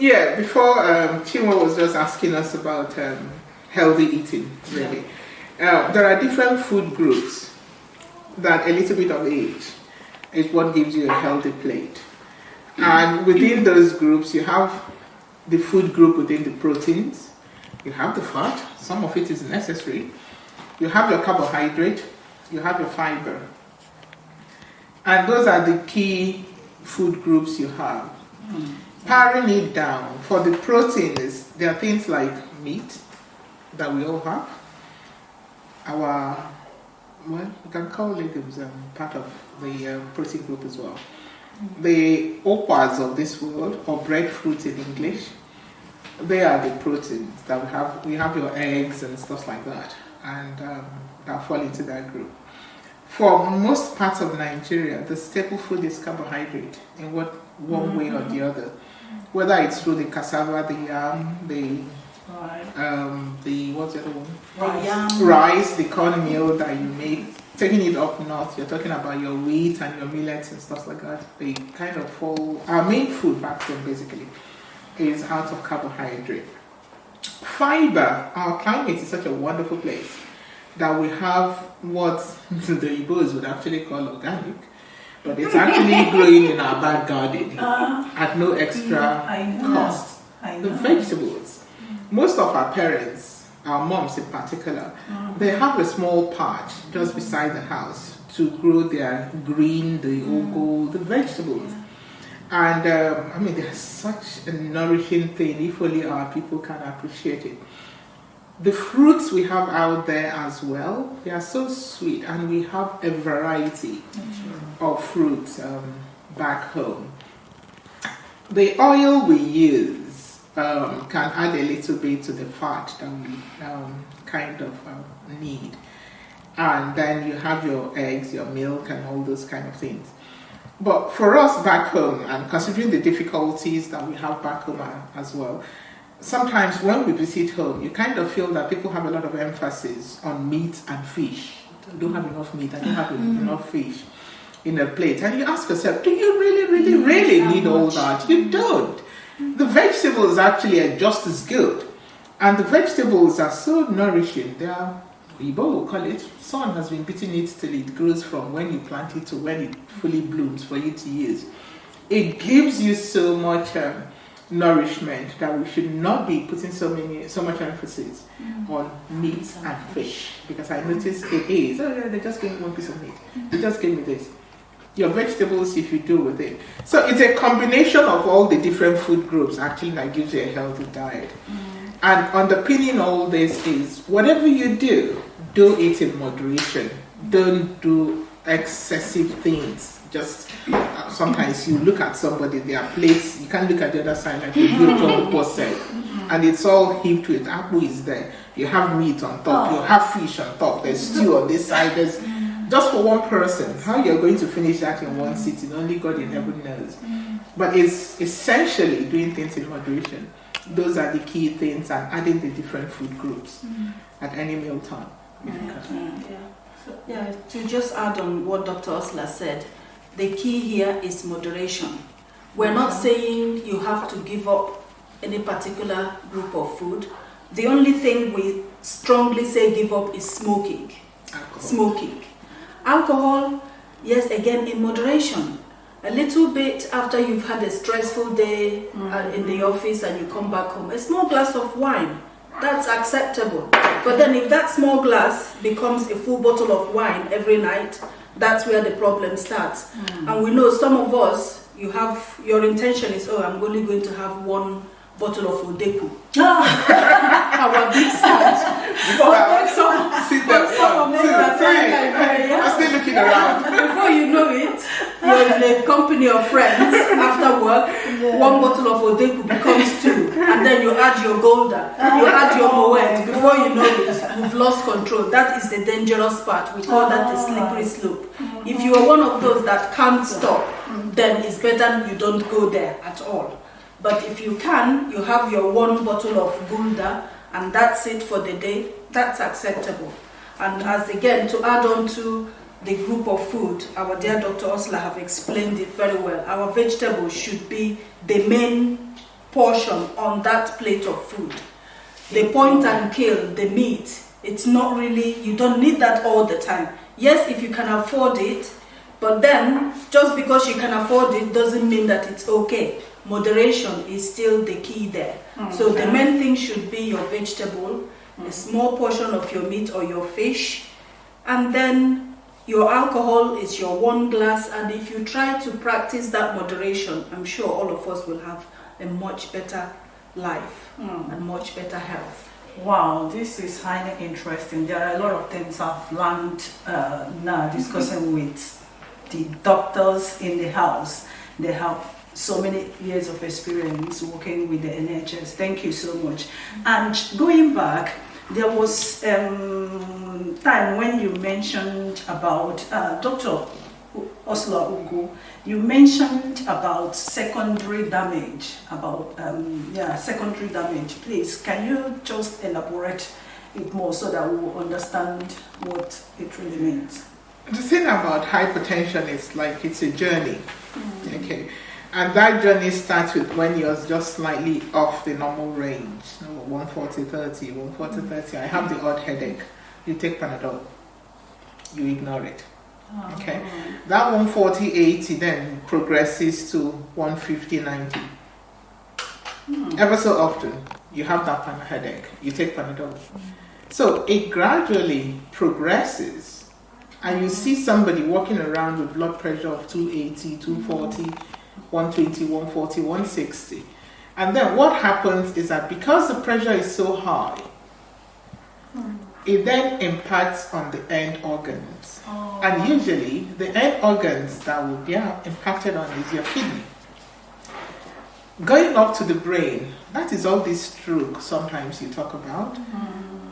Yeah, before Chinwe was just asking us about healthy eating, really. There are different food groups that a little bit of age is what gives you a healthy plate. And within those groups, you have the food group within the proteins, you have the fat, some of it is necessary, you have your carbohydrate, you have your fiber. And those are the key food groups you have. Paring it down, for the proteins, there are things like meat that we all have. We can call legumes part of the protein group as well. The okwas of this world, or breadfruit in English, they are the proteins that we have. We have your eggs and stuff like that, and that fall into that group. For most parts of Nigeria, the staple food is carbohydrate in one way or the other. Whether it's through the cassava, the yam, the what's the other one? Rice, the cornmeal that you make. Taking it up north, you're talking about your wheat and your millets and stuff like that. They kind of fall. Our main food back home basically is out of carbohydrate. Fiber. Our climate is such a wonderful place that we have what the Igbos would actually call organic, but it's actually growing in our back garden at no extra cost. The vegetables. Most of our parents, our moms in particular, they have a small patch just beside the house to grow their green, the ugu, the vegetables. And they're such a nourishing thing if only our people can appreciate it. The fruits we have out there as well, they are so sweet, and we have a variety of fruits back home. The oil we use can add a little bit to the fat that we need. And then you have your eggs, your milk, and all those kind of things. But for us back home, and considering the difficulties that we have back home as well, sometimes when we visit home, you kind of feel that people have a lot of emphasis on meat and fish. I don't have enough meat, I don't have enough fish in a plate. And you ask yourself, do you really need all that? You don't. The vegetables actually are just as good. And the vegetables are so nourishing. They are, Igbo will call it, sun has been beating it till it grows from when you plant it to when it fully blooms for you to use. It gives you so much nourishment that we should not be putting so much emphasis on meat and fish, because I notice it is, they just gave me one piece of meat, they just gave me this. Your vegetables, if you do with it. So it's a combination of all the different food groups actually that gives you a healthy diet. And underpinning all this is whatever you do it in moderation. Don't do excessive things. Just sometimes you look at somebody, their plates, you can't look at the other side like the beautiful said, and it's all heaped with apple is there. You have meat on top, you have fish on top, there's stew on this side, there's just for one person. How you're going to finish that in one sitting, only God in heaven knows. But it's essentially doing things in moderation. Those are the key things, and adding the different food groups at any meal time. To just add on what Dr. Osler said, the key here is moderation. We're not saying you have to give up any particular group of food. The only thing we strongly say give up is smoking. Alcohol, yes, again in moderation. A little bit after you've had a stressful day in the office and you come back home, a small glass of wine, that's acceptable. But then if that small glass becomes a full bottle of wine every night, that's where the problem starts. And we know some of us, your intention is, I'm only going to have one bottle of Odeku. Our big stand. I'm still looking around. Before you know it, you're in a company of friends after work. One bottle of Odeku becomes two, and then you add your Golda, you add your Moet. Before you know it, you've lost control. That is the dangerous part. We call that the slippery slope. If you are one of those that can't stop, then it's better you don't go there at all. But if you can, you have your one bottle of Gulda, and that's it for the day, that's acceptable. And as again, to add on to the group of food, our dear Dr. Osler have explained it very well. Our vegetables should be the main portion on that plate of food. The point and kill, the meat, it's not really, you don't need that all the time. Yes, if you can afford it, but then just because you can afford it doesn't mean that it's okay. Moderation is still the key there. So the main thing should be your vegetable, a small portion of your meat or your fish, and then your alcohol is your 1 glass. And if you try to practice that moderation, I'm sure all of us will have a much better life and much better health. Wow, this is highly interesting. There are a lot of things I've learned now discussing with the doctors in the house. They have so many years of experience working with the NHS. Thank you so much. And going back, there was time when you mentioned about Dr. Osla Ugo, you mentioned about secondary damage, secondary damage. Please, can you just elaborate it more so that we will understand what it really means? The thing about hypertension is like it's a journey, okay? And that journey starts with when you're just slightly off the normal range, 140/30, 140/30. I have the odd headache. You take Panadol, you ignore it. Okay, that 140/80 then progresses to 150/90. Ever so often, you have that headache, you take Panadol. So it gradually progresses, and you see somebody walking around with blood pressure of 280, 240, 120, 140, 160. And then what happens is that because the pressure is so high, it then impacts on the end organs. And usually, the end organs that will be impacted on is your kidney. Going up to the brain, that is all this stroke sometimes you talk about.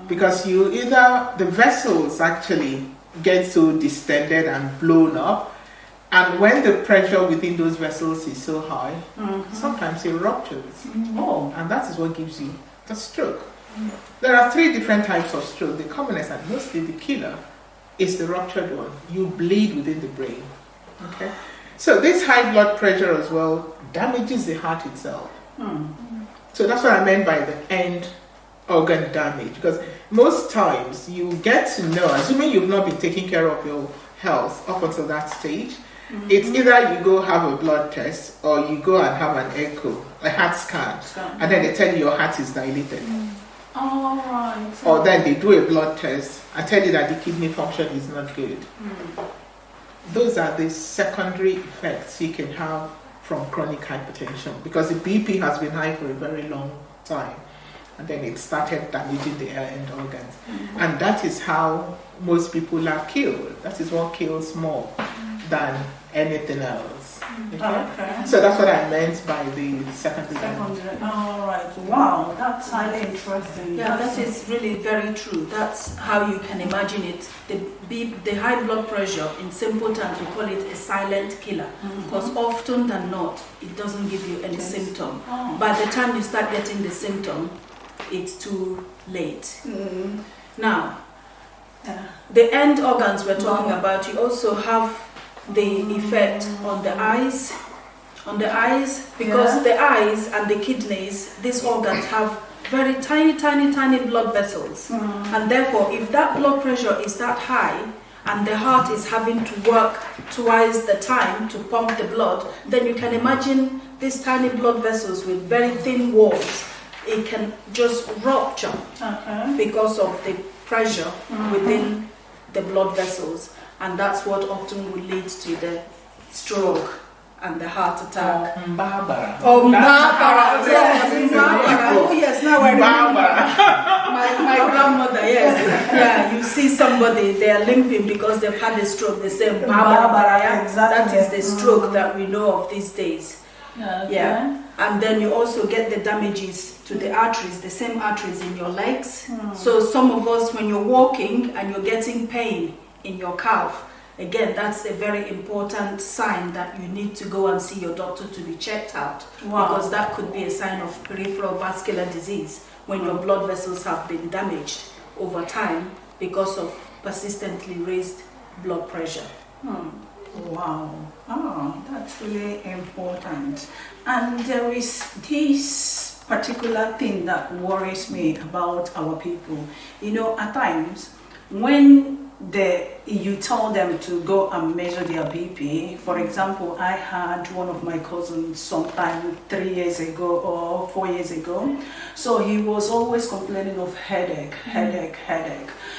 Because you either, the vessels actually get so distended and blown up, and when the pressure within those vessels is so high, sometimes it ruptures. And that is what gives you the stroke. There are 3 different types of stroke. The commonest and mostly the killer is the ruptured one. You bleed within the brain. Okay? So this high blood pressure as well damages the heart itself. So that's what I meant by the end organ damage. Because most times you get to know, assuming you've not been taking care of your health up until that stage, it's either you go have a blood test or you go and have an echo, a heart scan, and then they tell you your heart is dilated. Or then they do a blood test and tell you that the kidney function is not good. Those are the secondary effects you can have from chronic hypertension, because the BP has been high for a very long time, and then it started damaging the end organs. And that is how most people are killed. That is what kills more than anything else. Okay? So that's what I meant by the secondary damage. All right. Wow, that's highly interesting. Yeah, that is really very true. That's how you can imagine it. The high blood pressure, in simple terms, we call it a silent killer. Because often than not, it doesn't give you any symptom. By the time you start getting the symptom, it's too late. Now, the end organs we're talking about, you also have the effect on the eyes. Because the eyes and the kidneys, these organs have very tiny blood vessels. And therefore, if that blood pressure is that high and the heart is having to work twice the time to pump the blood, then you can imagine these tiny blood vessels with very thin walls. It can just rupture because of the pressure within the blood vessels. And that's what often will lead to the stroke and the heart attack. Barbara. Oh, Barbara. Yes, now I remember. My grandmother, yes. Yeah, you see somebody, they are limping because they've had a stroke. They say Barbara. Exactly. That is the stroke that we know of these days. Yeah. And then you also get the damages to the arteries, the same arteries in your legs. So some of us, when you're walking and you're getting pain in your calf, again, that's a very important sign that you need to go and see your doctor to be checked out. Because that could be a sign of peripheral vascular disease when your blood vessels have been damaged over time because of persistently raised blood pressure. Wow. Oh, that's really important. And there is this particular thing that worries me about our people. You know, at times when you tell them to go and measure their BP. For example, I had one of my cousins sometime 3 years ago or 4 years ago. So he was always complaining of headache.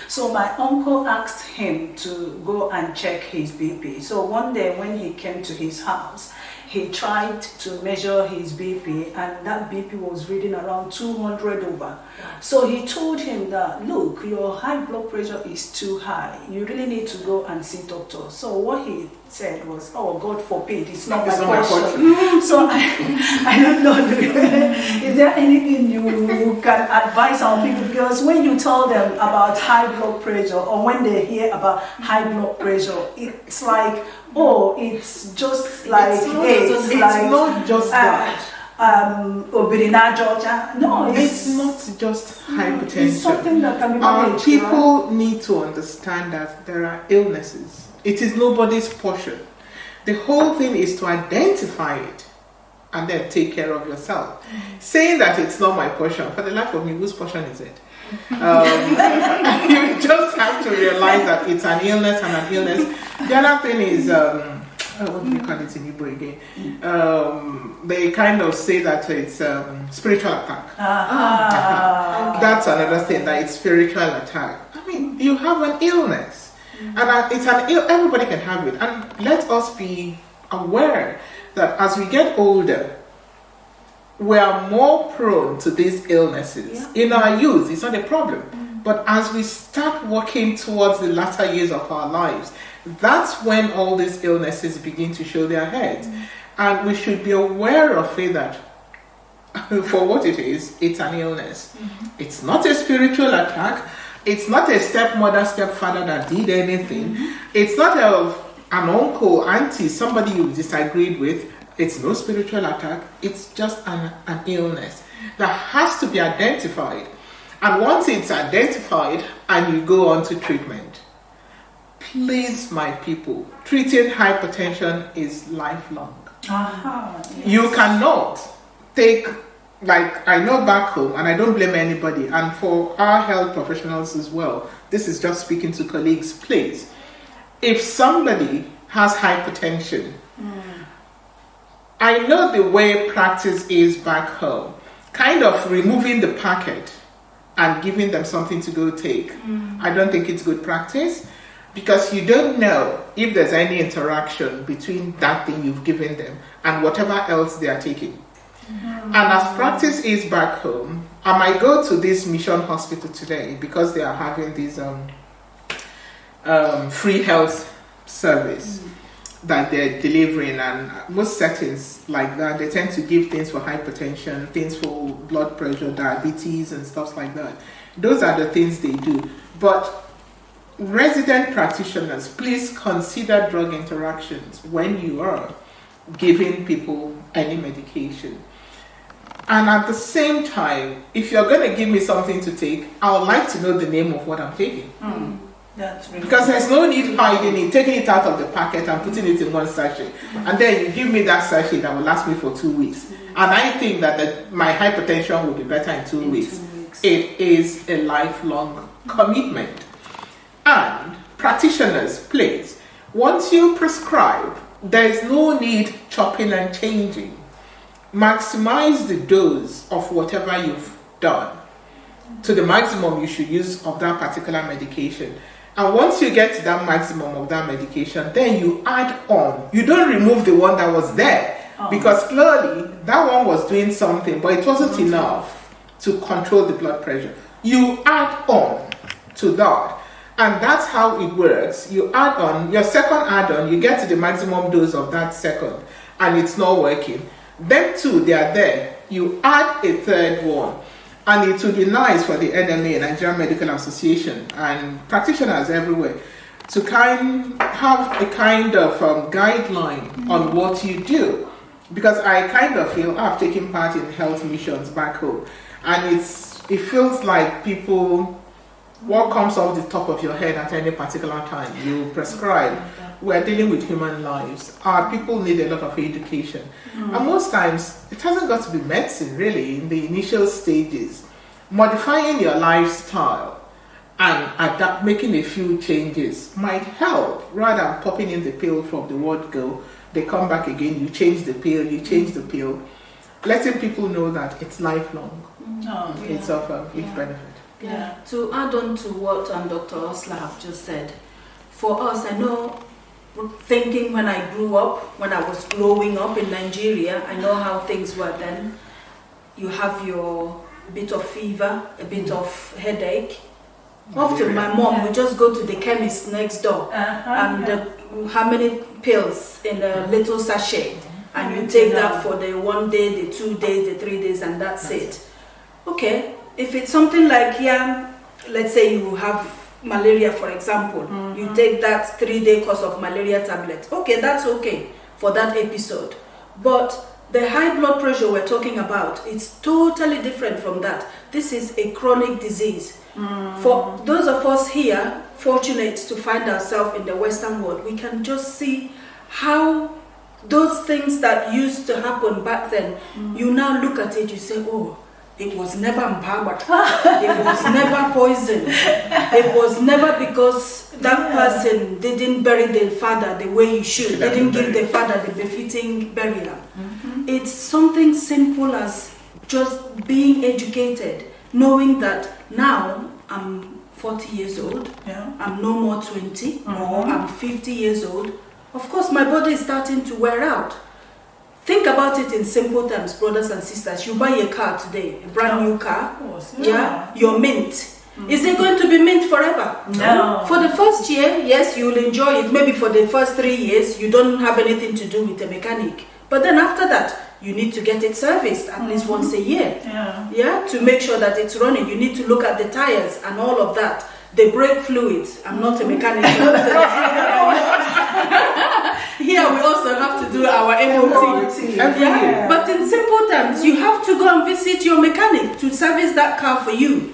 So my uncle asked him to go and check his BP. So one day when he came to his house, he tried to measure his BP, and that BP was reading around 200 over. So he told him that, look, your high blood pressure is too high. You really need to go and see doctor. So what he said was, oh, God forbid, it's not my question. So I don't know, is there anything you can advise our people? Because when you tell them about high blood pressure, or when they hear about high blood pressure, it's like, oh, it's just like it's not just that. No, it's not just hypertension. It's something that can be managed. People need to understand that there are illnesses. It is nobody's portion. The whole thing is to identify it and then take care of yourself. Saying that it's not my portion, for the life of me, whose portion is it? You just have to realize that it's an illness and an illness. The other thing is, what do we call it in Igbo again? They kind of say that it's spiritual attack. Okay. That's another thing, that it's spiritual attack. I mean, you have an illness, and it's an everybody can have it. And let us be aware that as we get older, we are more prone to these illnesses. In our youth, it's not a problem. But as we start working towards the latter years of our lives, that's when all these illnesses begin to show their heads. And we should be aware of it, that for what it is, it's an illness. It's not a spiritual attack. It's not a stepmother, stepfather that did anything. It's not an uncle, auntie, somebody you disagreed with. It's no spiritual attack. It's just an illness that has to be identified. And once it's identified and you go on to treatment, please, my people, treating hypertension is lifelong. Yes. You cannot take, like I know back home, and I don't blame anybody, and for our health professionals as well, this is just speaking to colleagues, please, if somebody has hypertension, I know the way practice is back home, kind of removing the packet and giving them something to go take. I don't think it's good practice, because you don't know if there's any interaction between that thing you've given them and whatever else they are taking. And as practice is back home, I might go to this mission hospital today because they are having this free health service that they're delivering, and most settings like that, they tend to give things for hypertension, things for blood pressure, diabetes and stuff like that. Those are the things they do. But resident practitioners, please consider drug interactions when you are giving people any medication. And at the same time, if you're going to give me something to take, I would like to know the name of what I'm taking. That's really Because there's no need hiding it, taking it out of the packet and putting it in one sachet. And then you give me that sachet that will last me for 2 weeks. And I think that my hypertension will be better in 2 weeks. It is a lifelong commitment. And practitioners, please, once you prescribe, there's no need chopping and changing. Maximize the dose of whatever you've done to the maximum you should use of that particular medication. And once you get to that maximum of that medication, then you add on. You don't remove the one that was there, because clearly that one was doing something, but it wasn't enough to control the blood pressure. You add on to that. And that's how it works. You add on, your second add-on, you get to the maximum dose of that second, and it's not working. Them two, they are there. You add a third one. And it would be nice for the NMA, Nigerian Medical Association, and practitioners everywhere to have a kind of guideline on what you do. Because I kind of feel I've taken part in health missions back home, and it feels like people, what comes off the top of your head at any particular time, you prescribe. we're dealing with human lives. Our people need a lot of education. And most times, it hasn't got to be medicine, really, in the initial stages. Modifying your lifestyle and making a few changes might help, rather than popping in the pill from the word go. They come back again, you change the pill, letting people know that it's lifelong. It's of a huge benefit. Yeah. To add on to what Dr. Osler have just said, for us, I know, thinking when I grew up, when I was growing up in Nigeria, I know how things were then. You have your bit of fever, a bit of headache. Often my mom would just go to the chemist next door and how many pills in a little sachet, and you take that for the 1 day, the 2 days, the 3 days, and that's it. Okay, if it's something like, let's say you have malaria, for example, you take that 3-day course of malaria tablets. Okay, that's okay for that episode. But the high blood pressure we're talking about, it's totally different from that. This is a chronic disease. For those of us here, fortunate to find ourselves in the Western world, we can just see how those things that used to happen back then, you now look at it, you say, oh, it was never empowered. It was never poison. It was never because that person didn't bury the father the way you should. Didn't give the father the befitting burial. It's something simple as just being educated, knowing that now I'm 40 years old, I'm no more 20, or I'm 50 years old. Of course, my body is starting to wear out. Think about it in simple terms, brothers and sisters. You buy a car today, a brand new car, you're mint. Is it going to be mint forever? No. For the first year, yes, you'll enjoy it. Maybe for the first 3 years, you don't have anything to do with the mechanic. But then after that, you need to get it serviced at least once a year. To make sure that it's running. You need to look at the tires and all of that. The brake fluids. I'm not a mechanic. Here we also have to do our MOT. But in simple terms, you have to go and visit your mechanic to service that car for you.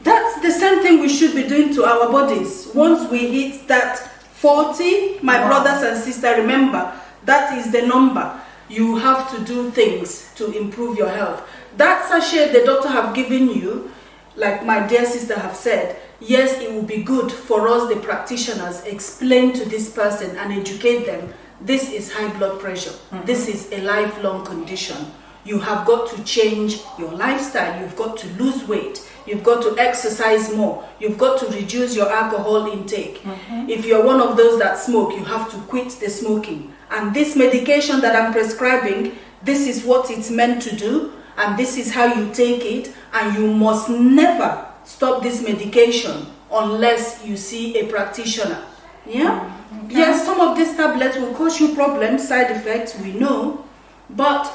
That's the same thing we should be doing to our bodies. Once we hit that 40, my brothers and sisters, remember, that is the number. You have to do things to improve your health. That sachet the doctor have given you, like my dear sister have said, yes, it will be good for us, the practitioners, explain to this person and educate them. This is high blood pressure. This is a lifelong condition. You have got to change your lifestyle. You've got to lose weight. You've got to exercise more. You've got to reduce your alcohol intake. If you're one of those that smoke, you have to quit the smoking. And this medication that I'm prescribing, this is what it's meant to do, and this is how you take it, and you must never stop this medication unless you see a practitioner. Yes, some of these tablets will cause you problems, side effects, we know, but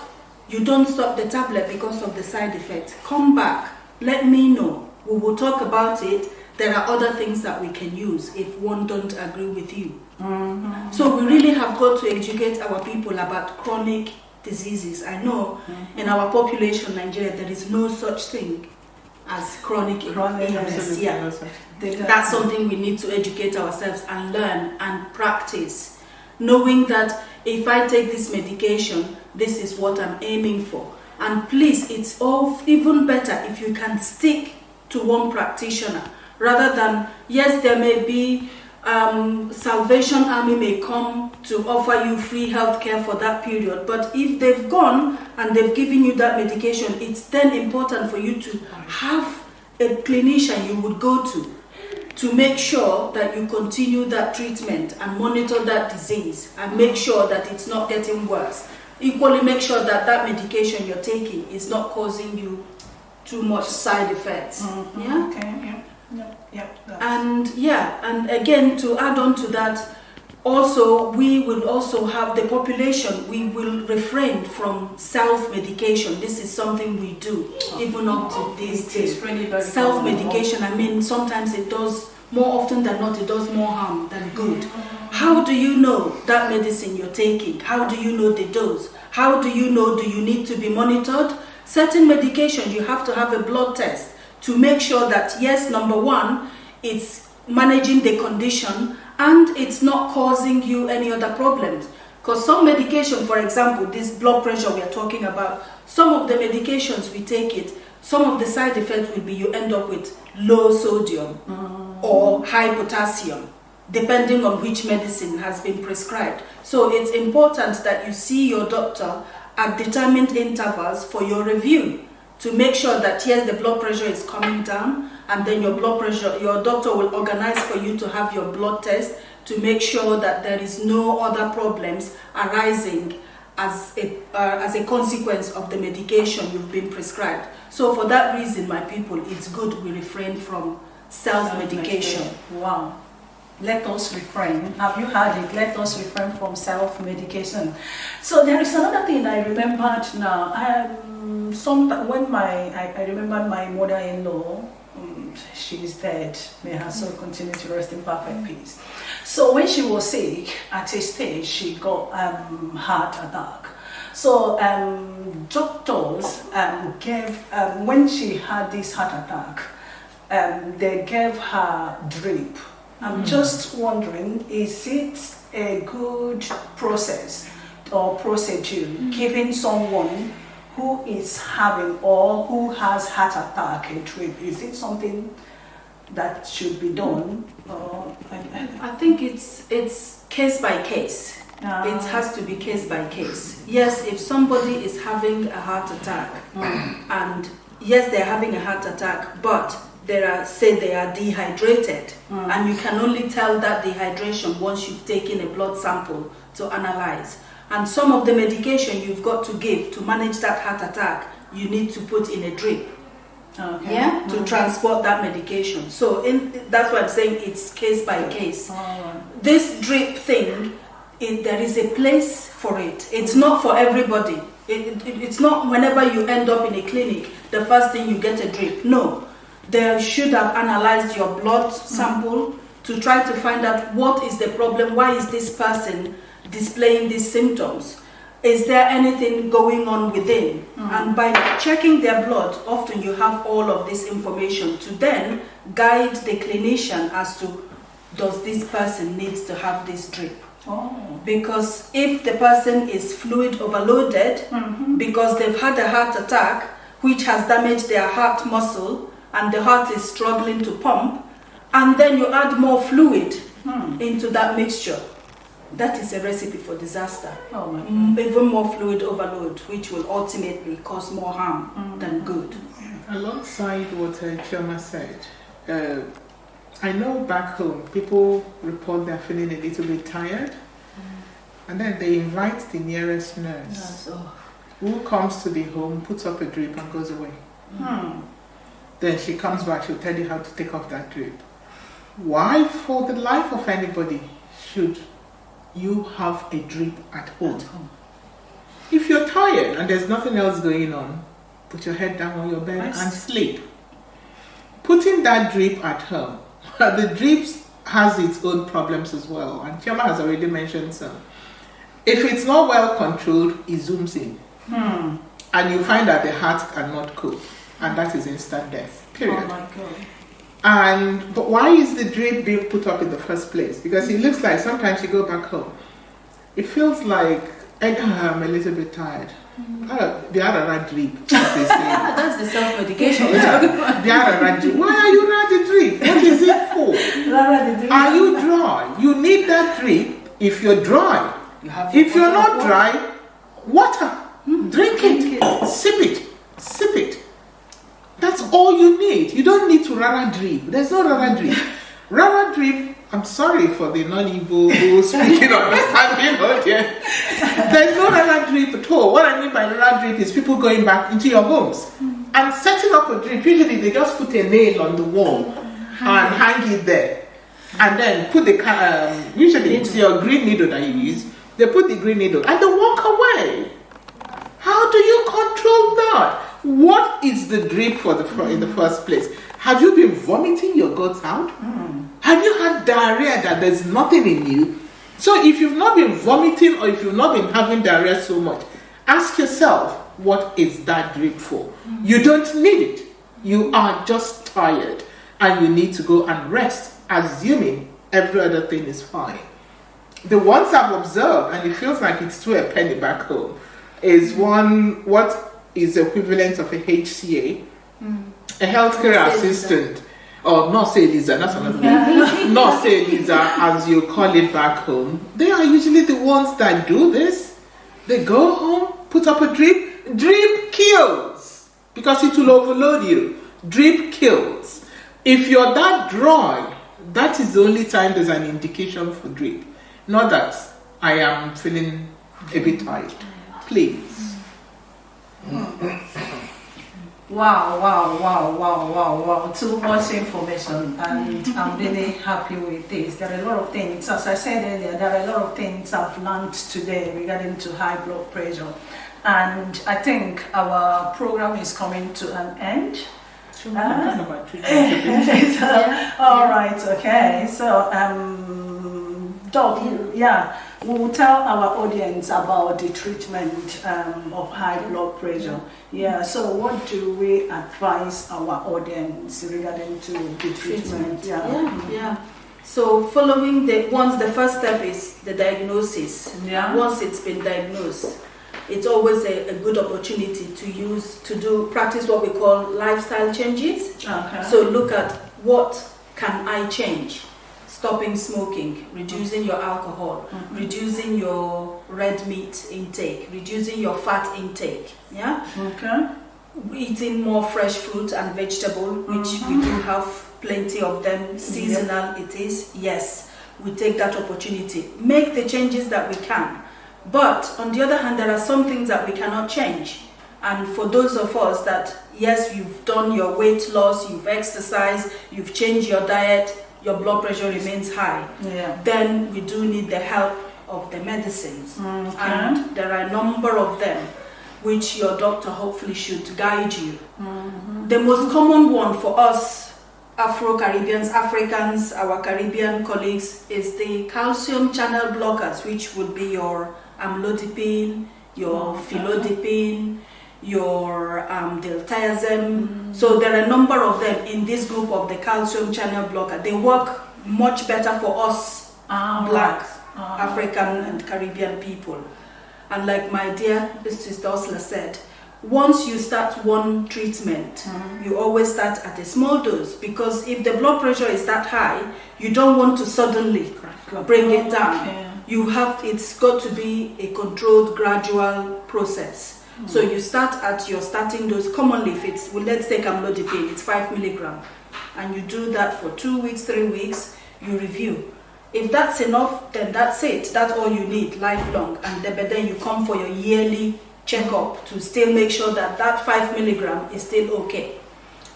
you don't stop the tablet because of the side effects. Come back, let me know. We will talk about it. There are other things that we can use if one don't agree with you. So we really have got to educate our people about chronic diseases. I know in our population, Nigeria, there is no such thing as chronic illness. That's something we need to educate ourselves and learn and practice. Knowing that if I take this medication, this is what I'm aiming for. And please, it's even better if you can stick to one practitioner rather than, yes, there may be Salvation Army may come to offer you free healthcare for that period, but if they've gone and they've given you that medication, it's then important for you to have a clinician you would go to make sure that you continue that treatment and monitor that disease and make sure that it's not getting worse. Equally, make sure that that medication you're taking is not causing you too much side effects. And again, to add on to that, also we will also have the population, we will refrain from self-medication. This is something we do even up to these days. Self-medication, I mean, sometimes it does, more often than not, it does more harm than good. How do you know that medicine you're taking? How do you know the dose? How do you know, do you need to be monitored? Certain medications, you have to have a blood test to make sure that, yes, number one, it's managing the condition, and it's not causing you any other problems. Because some medication, for example, this blood pressure we are talking about, some of the medications we take it, some of the side effects will be you end up with low sodium or high potassium, depending on which medicine has been prescribed. So it's important that you see your doctor at determined intervals for your review to make sure that yes, the blood pressure is coming down, and then your doctor will organize for you to have your blood test to make sure that there is no other problems arising as a consequence of the medication you've been prescribed. So for that reason, my people, it's good we refrain from self-medication. Wow. Let us refrain. Have you heard it? Let us refrain from self-medication. So there is another thing I remembered now. I remember my mother-in-law, she's dead. May her soul continue to rest in perfect peace. So when she was sick, at a stage, she got heart attack. So doctors gave, when she had this heart attack, they gave her drip. I'm just wondering, is it a good process or procedure giving someone who is having or who has heart attack a drip? Is it something that should be done? I think it's case by case. It has to be case by case. Yes, if somebody is having a heart attack, and yes, they're having a heart attack, but they are dehydrated, and you can only tell that dehydration once you've taken a blood sample to analyze. And some of the medication you've got to give to manage that heart attack, you need to put in a drip. Okay. Yeah, to transport that medication. So that's why I'm saying it's case by case. This drip thing, there is a place for it. It's not for everybody. It's not whenever you end up in a clinic, the first thing you get a drip. No, they should have analyzed your blood sample to try to find out what is the problem. Why is this person displaying these symptoms? Is there anything going on within? And by checking their blood, often you have all of this information to then guide the clinician as to, does this person needs to have this drip? Because if the person is fluid overloaded, because they've had a heart attack, which has damaged their heart muscle, and the heart is struggling to pump, and then you add more fluid into that mixture, that is a recipe for disaster. Even more fluid overload, which will ultimately cause more harm than good. Alongside what Chioma said, I know back home people report they're feeling a little bit tired, and then they invite the nearest nurse who comes to the home, puts up a drip and goes away. Then she comes back, she'll tell you how to take off that drip. Why, for the life of anybody, should you have a drip at home? If you're tired and there's nothing else going on, put your head down on your bed and sleep. Putting that drip at home, the drips has its own problems as well, and Chioma has already mentioned some. If it's not well controlled, it zooms in, and you find that the heart cannot cope, and that is instant death. Period. Oh my God. But why is the drip being put up in the first place? Because it looks like sometimes you go back home, it feels like I'm a little bit tired. The other drip, as they say. That's the self-medication. The other drip. Why are you running the drip? What is it for? Are you dry? You need that drip if you're dry. If you're not dry, water. Drink it. Sip it. Sip it. That's all you need. You don't need to rara drip. There's no rara drip. Rara drip, I'm sorry for the non-Igbo speaking understanding audience. There's no rara drip at all. What I mean by rara drip is people going back into your homes and setting up a drip. Usually they just put a nail on the wall and hang it there. And then put the, usually it's your green needle that you use. They put the green needle and they walk away. How do you control that? What is the drip for in the first place? Have you been vomiting your guts out? Have you had diarrhea that there's nothing in you? So if you've not been vomiting or if you've not been having diarrhea so much, ask yourself, what is that drip for? You don't need it. You are just tired and you need to go and rest, assuming every other thing is fine. The ones I've observed, and it feels like it's still a penny back home, is what is the equivalent of a HCA, a healthcare assistant, or not say Lisa, that's another one. Not say Lisa, as you call it back home. They are usually the ones that do this. They go home, put up a drip. Drip kills because it will overload you. Drip kills. If you're that dry, that is the only time there's an indication for drip. Not that I am feeling a bit tired. Please. Wow. Too much information, and I'm really happy with this. There are a lot of things, as I said earlier, there are a lot of things I've learned today regarding to high blood pressure. And I think our program is coming to an end. All right, okay. So, Doc, we will tell our audience about the treatment of high blood pressure. Yeah, so what do we advise our audience regarding to the treatment? Yeah. So following the first step is the diagnosis. Yeah. Once it's been diagnosed, it's always a good opportunity to practice what we call lifestyle changes. Okay. So look at what can I change. Stopping smoking, reducing your alcohol, reducing your red meat intake, reducing your fat intake. Yeah. Okay. Eating more fresh fruit and vegetable, which we do have plenty of them. Seasonal it is. Yes, we take that opportunity. Make the changes that we can. But on the other hand, there are some things that we cannot change. And for those of us that, yes, you've done your weight loss, you've exercised, you've changed your diet, your blood pressure remains high, then we do need the help of the medicines. And there are a number of them which your doctor hopefully should guide you. The most common one for us Afro-Caribbeans, Africans, our Caribbean colleagues, is the calcium channel blockers, which would be your amlodipine, your philodipine, your diltiazem. So there are a number of them in this group of the calcium channel blocker. They work much better for us black, African and Caribbean people. And like my dear Sister Osla said, once you start one treatment, you always start at a small dose, because if the blood pressure is that high, you don't want to suddenly bring it down. It's got to be a controlled, gradual process. So you start at your starting dose. Commonly, if let's take amlodipine, it's 5 milligram, and you do that for 2 weeks, 3 weeks, you review. If that's enough, then that's it. That's all you need, lifelong. And then you come for your yearly checkup to still make sure that that 5 milligram is still okay.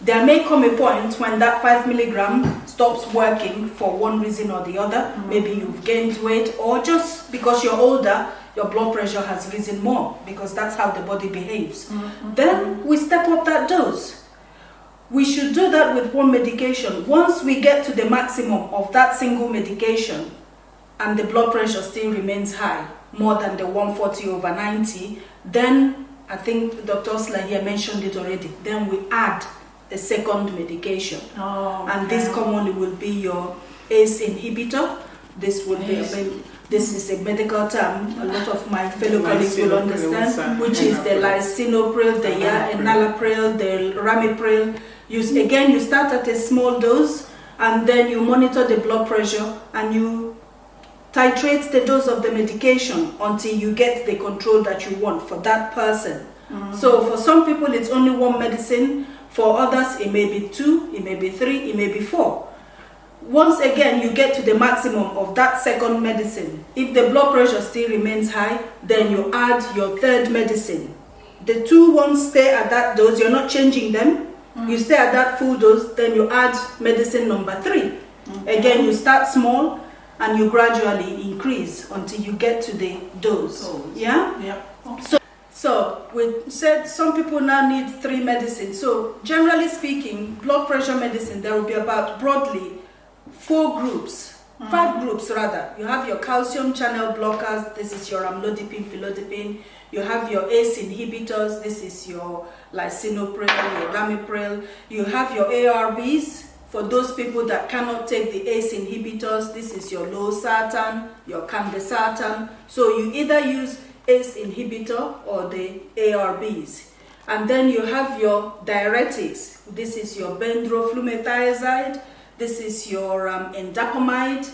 There may come a point when that 5 milligram stops working for one reason or the other. Maybe you've gained weight, or just because you're older, your blood pressure has risen more, because that's how the body behaves. Then we step up that dose. We should do that with one medication. Once we get to the maximum of that single medication and the blood pressure still remains high, more than the 140/90, then I think Dr. Osla here mentioned it already, then we add a second medication. And this commonly will be your ACE inhibitor. This is a medical term a lot of my fellow colleagues will understand, which is the lisinopril, the enalapril, the ramipril. You start at a small dose, and then you monitor the blood pressure, and you titrate the dose of the medication until you get the control that you want for that person. So for some people it's only one medicine, for others it may be 2, it may be 3, it may be 4. Once again you get to the maximum of that second medicine. If the blood pressure still remains high, then you add your third medicine. The 2 ones stay at that dose, you're not changing them. You stay at that full dose, then you add medicine number 3. Again, you start small and you gradually increase until you get to the dose. So we said some people now need 3 medicines. So generally speaking, blood pressure medicine, there will be about broadly 4 groups, 5 groups rather. You have your calcium channel blockers, this is your amlodipine, philodipine. You have your ACE inhibitors, this is your lisinopril, your ramipril. You have your ARBs, For those people that cannot take the ACE inhibitors, this is your losartan, your candesartan. So you either use ACE inhibitor or the ARBs. And then you have your diuretics. This is your bendroflumethiazide. This is your indapamide.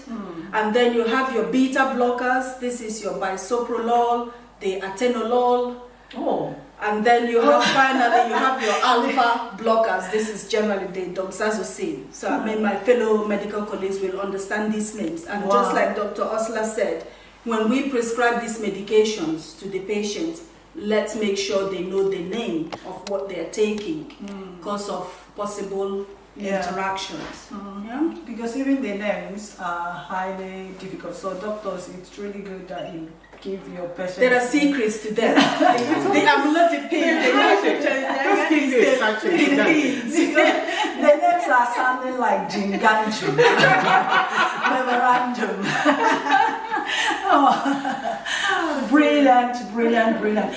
And then you have your beta blockers. This is your bisoprolol, the atenolol. Oh. And then you have finally you have your alpha blockers. This is generally the doxazocine. So I mean my fellow medical colleagues will understand these names. And just like Dr. Osler said, when we prescribe these medications to the patient, let's make sure they know the name of what they're taking because of possible interactions. Yeah? Because even the names are highly difficult. So doctors, it's really good that you give your patient. There are secrets to them. The amlodipine, the names are sounding like Jinganju. Memorandum. Oh, brilliant, brilliant, brilliant.